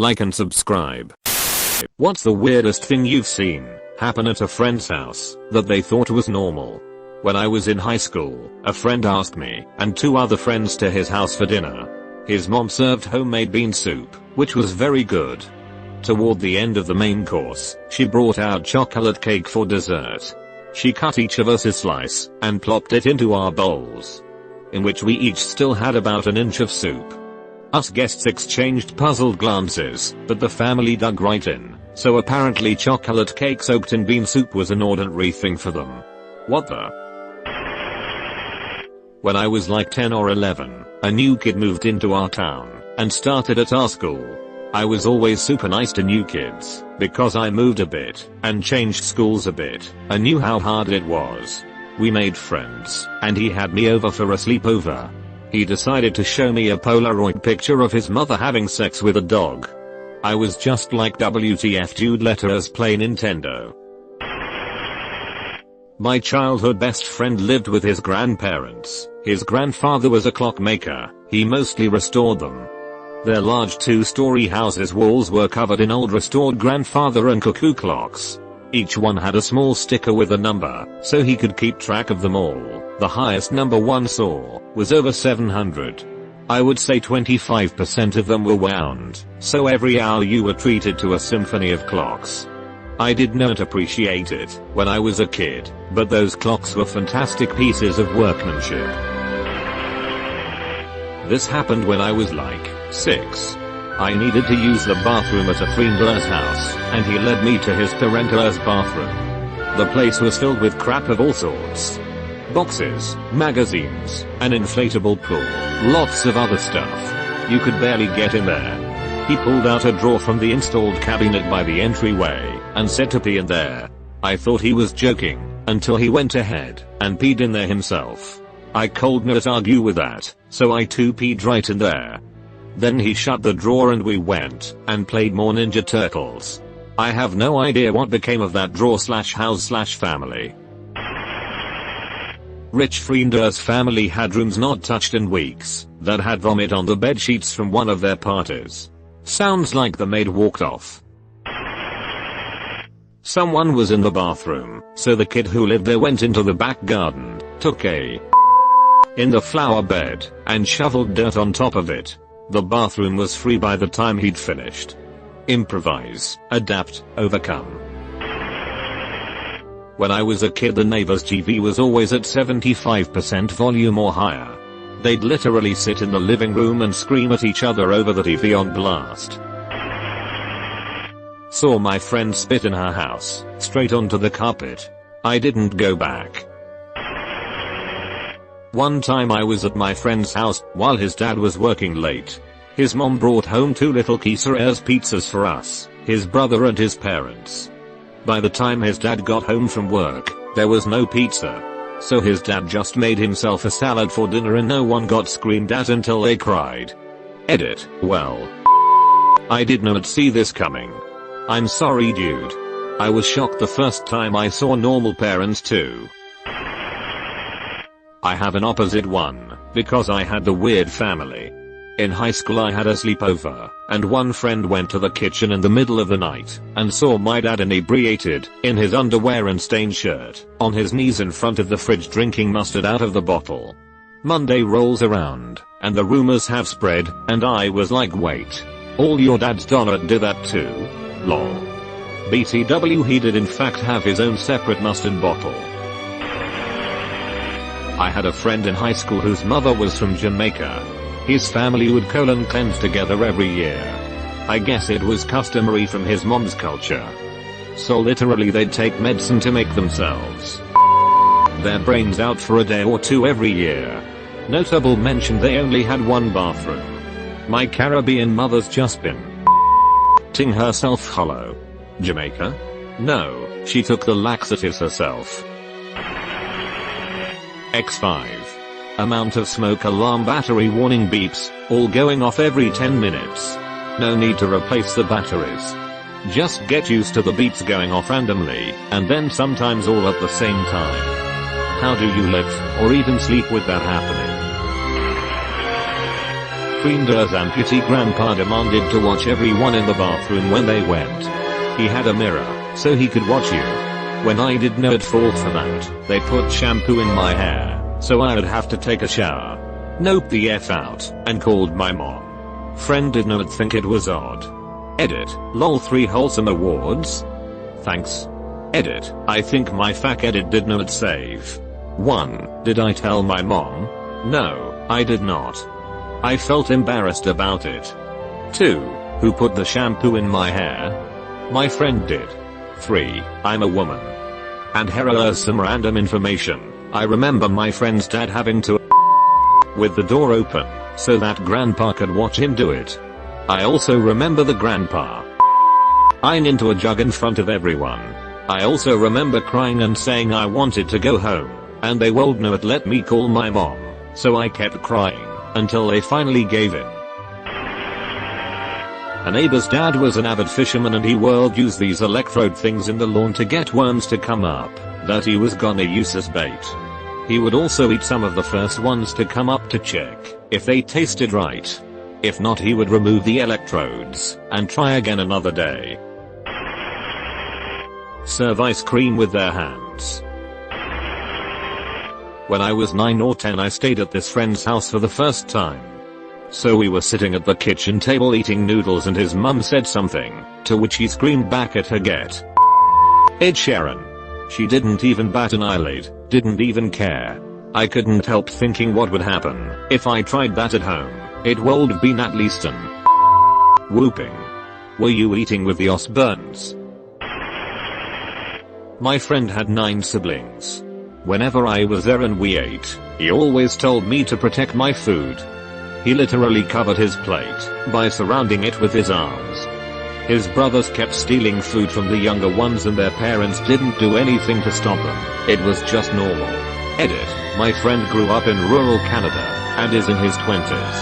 like and subscribe. What's the weirdest thing you've seen happen at a friend's house that they thought was normal? When I was in high school, a friend asked me and 2 other friends to his house for dinner. His mom served homemade bean soup, which was very good. Toward the end of the main course, she brought out chocolate cake for dessert. She cut each of us a slice and plopped it into our bowls, in which we each still had about an inch of soup. Us guests exchanged puzzled glances, but the family dug right in, so apparently chocolate cake soaked in bean soup was an ordinary thing for them. What the? When I was like 10 or 11, a new kid moved into our town and started at our school. I was always super nice to new kids because I moved a bit and changed schools a bit. I knew how hard it was. We made friends and he had me over for a sleepover. He decided to show me a Polaroid picture of his mother having sex with a dog. I was just like, WTF dude, let us play Nintendo. My childhood best friend lived with his grandparents. His grandfather was a clockmaker. He mostly restored them. Their large 2-story house's walls were covered in old restored grandfather and cuckoo clocks. Each one had a small sticker with a number, so he could keep track of them all. The highest number one saw was over 700. I would say 25% of them were wound, so every hour you were treated to a symphony of clocks. I did not appreciate it when I was a kid, but those clocks were fantastic pieces of workmanship. This happened when I was like 6. I needed to use the bathroom at a friend's house, and he led me to his parents' bathroom. The place was filled with crap of all sorts. Boxes, magazines, an inflatable pool, lots of other stuff. You could barely get in there. He pulled out a drawer from the installed cabinet by the entryway and said to pee in there. I thought he was joking until he went ahead and peed in there himself. I could not argue with that, so I too peed right in there. Then he shut the drawer and we went and played more Ninja Turtles. I have no idea what became of that drawer/house/family. Rich friend's family had rooms not touched in weeks that had vomit on the bed sheets from one of their parties. Sounds like the maid walked off. Someone was in the bathroom, so the kid who lived there went into the back garden, took a in the flower bed, and shoveled dirt on top of it. The bathroom was free by the time he'd finished. Improvise, adapt, overcome. When I was a kid, the neighbor's TV was always at 75% volume or higher. They'd literally sit in the living room and scream at each other over the TV on blast. Saw my friend spit in her house, straight onto the carpet. I didn't go back. One time I was at my friend's house while his dad was working late. His mom brought home 2 little quesadillas pizzas for us, his brother and his parents. By the time his dad got home from work, there was no pizza. So his dad just made himself a salad for dinner and no one got screamed at until they cried. Edit. Well, I did not see this coming. I'm sorry dude. I was shocked the first time I saw normal parents too. I have an opposite one, because I had the weird family. In high school I had a sleepover, and one friend went to the kitchen in the middle of the night, and saw my dad inebriated, in his underwear and stained shirt, on his knees in front of the fridge drinking mustard out of the bottle. Monday rolls around, and the rumors have spread, and I was like, wait. All your dads don't do that too? Lol. BTW, he did in fact have his own separate mustard bottle. I had a friend in high school whose mother was from Jamaica. His family would cleanse together every year. I guess it was customary from his mom's culture. So literally they'd take medicine to make themselves their brains out for a day or 2 every year. Notable mention, they only had 1 bathroom. My Caribbean mother's just been ting herself hollow. Jamaica? No, she took the laxatives herself. X5. Amount of smoke alarm battery warning beeps, all going off every 10 minutes. No need to replace the batteries. Just get used to the beeps going off randomly, and then sometimes all at the same time. How do you live, or even sleep with that happening? Friender's amputee grandpa demanded to watch everyone in the bathroom when they went. He had a mirror, so he could watch you. When I did not fall for that, they put shampoo in my hair, so I would have to take a shower. Nope the F out, and called my mom. Friend did not think it was odd. Edit, lol 3 wholesome awards? Thanks. Edit, I think my FAQ edit did not save. 1. Did I tell my mom? No, I did not. I felt embarrassed about it. 2. Who put the shampoo in my hair? My friend did. 3. I'm a woman. And here are some random information. I remember my friend's dad having to with the door open, so that grandpa could watch him do it. I also remember the grandpa into a jug in front of everyone. I also remember crying and saying I wanted to go home, and they would not let me call my mom, so I kept crying until they finally gave in. A neighbor's dad was an avid fisherman and he would use these electrode things in the lawn to get worms to come up that he was gonna use as bait. He would also eat some of the first ones to come up to check if they tasted right. If not, he would remove the electrodes and try again another day. Serve ice cream with their hands. When I was 9 or 10, I stayed at this friend's house for the first time. So we were sitting at the kitchen table eating noodles and his mum said something, to which he screamed back at her, "Get Ed Sheeran." She didn't even bat an eyelid, didn't even care. I couldn't help thinking what would happen if I tried that at home. It would have been at least an whooping. Were you eating with the Osbournes? My friend had 9 siblings. Whenever I was there and we ate, he always told me to protect my food. He literally covered his plate by surrounding it with his arms. His brothers kept stealing food from the younger ones and their parents didn't do anything to stop them. It was just normal. Edit, my friend grew up in rural Canada and is in his 20s.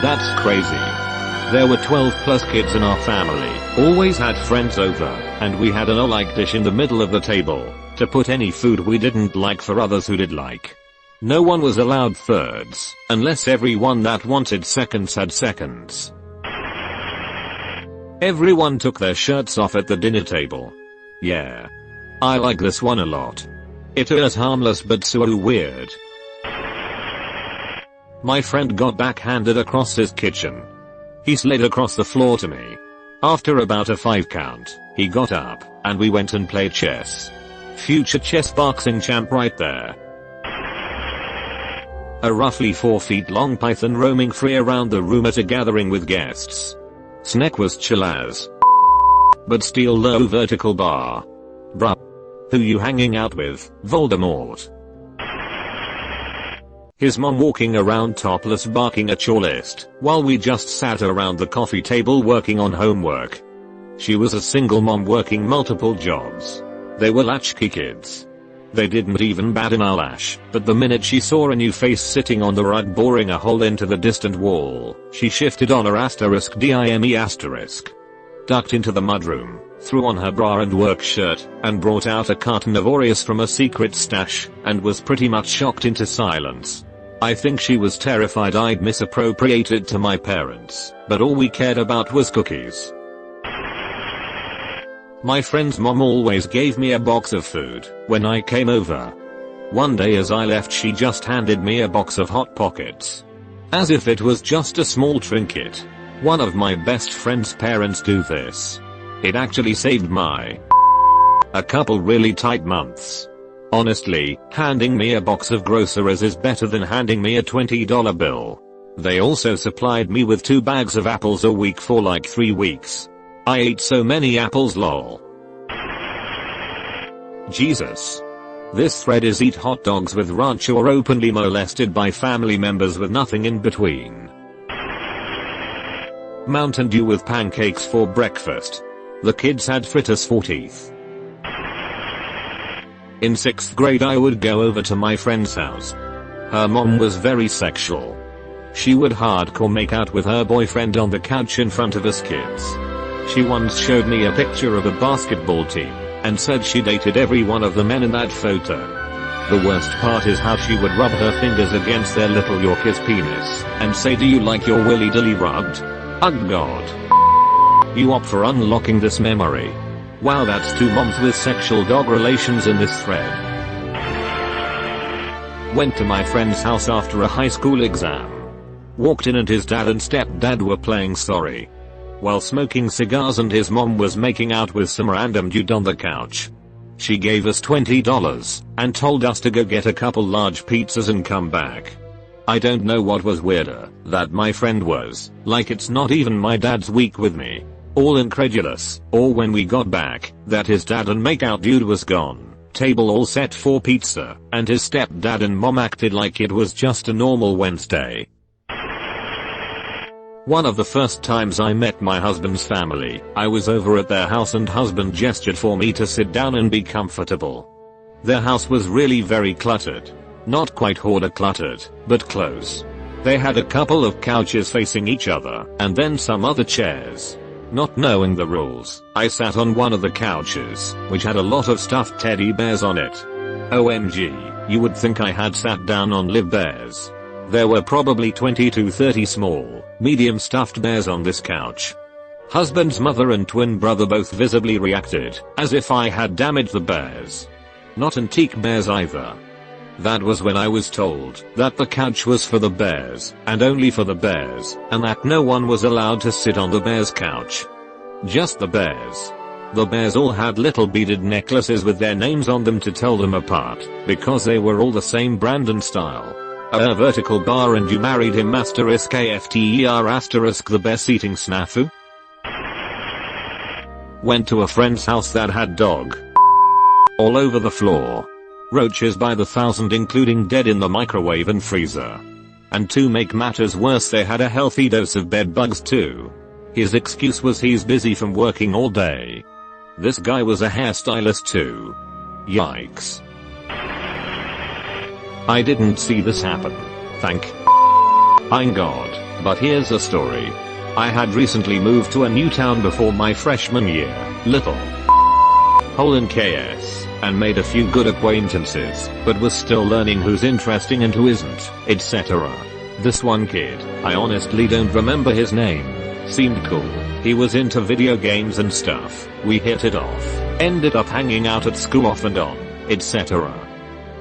That's crazy. There were 12 plus kids in our family, always had friends over, and we had an all-like dish in the middle of the table to put any food we didn't like for others who did like. No one was allowed thirds, unless everyone that wanted seconds had seconds. Everyone took their shirts off at the dinner table. Yeah. I like this one a lot. It is harmless but so weird. My friend got backhanded across his kitchen. He slid across the floor to me. After about a 5 count, he got up, and we went and played chess. Future chess boxing champ right there. A roughly 4 feet long python roaming free around the room at a gathering with guests. Snake was chill as. But steel low vertical bar. Bruh. Who you hanging out with, Voldemort? His mom walking around topless barking at your list, while we just sat around the coffee table working on homework. She was a single mom working multiple jobs. They were latchkey kids. They didn't even bat an eyelash, but the minute she saw a new face sitting on the rug boring a hole into the distant wall, she shifted on her *dime***, ducked into the mudroom, threw on her bra and work shirt, and brought out a carton of Oreos from a secret stash, and was pretty much shocked into silence. I think she was terrified I'd misappropriated to my parents, but all we cared about was cookies. My friend's mom always gave me a box of food when I came over. One day as I left, she just handed me a box of Hot Pockets. As if it was just a small trinket. One of my best friend's parents do this. It actually saved a couple really tight months. Honestly, handing me a box of groceries is better than handing me a $20 bill. They also supplied me with 2 bags of apples a week for like 3 weeks. I ate so many apples lol. Jesus. This thread is eat hot dogs with ranch or openly molested by family members with nothing in between. Mountain Dew with pancakes for breakfast. The kids had fritters for teeth. In 6th grade I would go over to my friend's house. Her mom was very sexual. She would hardcore make out with her boyfriend on the couch in front of us kids. She once showed me a picture of a basketball team, and said she dated every one of the men in that photo. The worst part is how she would rub her fingers against their little Yorkie's penis and say, "Do you like your willy dilly rubbed?" Ugh god. You opt for unlocking this memory. Wow, that's 2 moms with sexual dog relations in this thread. Went to my friend's house after a high school exam. Walked in and his dad and stepdad were playing sorry while smoking cigars, and his mom was making out with some random dude on the couch. She gave us $20 and told us to go get a couple large pizzas and come back. I don't know what was weirder, that my friend was like, "It's not even my dad's week with me," all incredulous, or when we got back, that his dad and makeout dude was gone, table all set for pizza, and his stepdad and mom acted like it was just a normal Wednesday. One of the first times I met my husband's family, I was over at their house and husband gestured for me to sit down and be comfortable. Their house was really very cluttered. Not quite hoarder cluttered, but close. They had a couple of couches facing each other, and then some other chairs. Not knowing the rules, I sat on one of the couches, which had a lot of stuffed teddy bears on it. OMG, you would think I had sat down on live bears. There were probably 20 to 30 small, medium stuffed bears on this couch. Husband's mother and twin brother both visibly reacted, as if I had damaged the bears. Not antique bears either. That was when I was told that the couch was for the bears, and only for the bears, and that no one was allowed to sit on the bears' couch. Just the bears. The bears all had little beaded necklaces with their names on them to tell them apart, because they were all the same brand and style. A vertical bar and you married him *AFTER* the best eating snafu? Went to a friend's house that had dog all over the floor. Roaches by the thousand, including dead in the microwave and freezer. And to make matters worse, they had a healthy dose of bed bugs too. His excuse was he's busy from working all day. This guy was a hairstylist too. Yikes. I didn't see this happen. Thank God. But here's a story. I had recently moved to a new town before my freshman year, little hole in KS, and made a few good acquaintances, but was still learning who's interesting and who isn't, etc. This one kid, I honestly don't remember his name, seemed cool. He was into video games and stuff. We hit it off, ended up hanging out at school off and on, etc.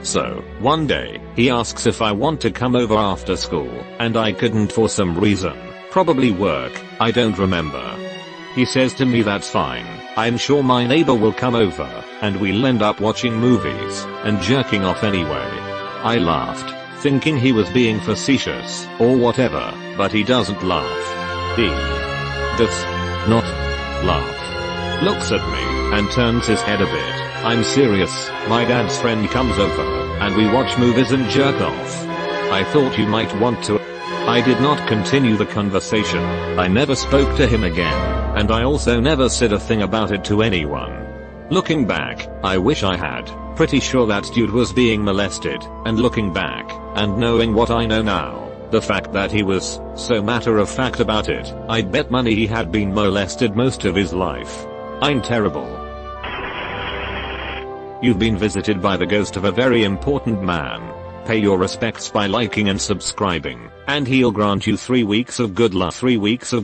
So, one day, he asks if I want to come over after school, and I couldn't for some reason. Probably work, I don't remember. He says to me, "That's fine, I'm sure my neighbor will come over, and we'll end up watching movies, and jerking off anyway." I laughed, thinking he was being facetious, or whatever, but he doesn't laugh. He does not laugh. Looks at me, and turns his head a bit. I'm serious, my dad's friend comes over, and we watch movies and jerk off. I thought you might want to. I did not continue the conversation. I never spoke to him again, and I also never said a thing about it to anyone. Looking back, I wish I had. Pretty sure that dude was being molested, and looking back, and knowing what I know now, the fact that he was so matter of fact about it, I'd bet money he had been molested most of his life. I'm terrible. You've been visited by the ghost of a very important man. Pay your respects by liking and subscribing, and he'll grant you 3 weeks of good luck. 3 weeks of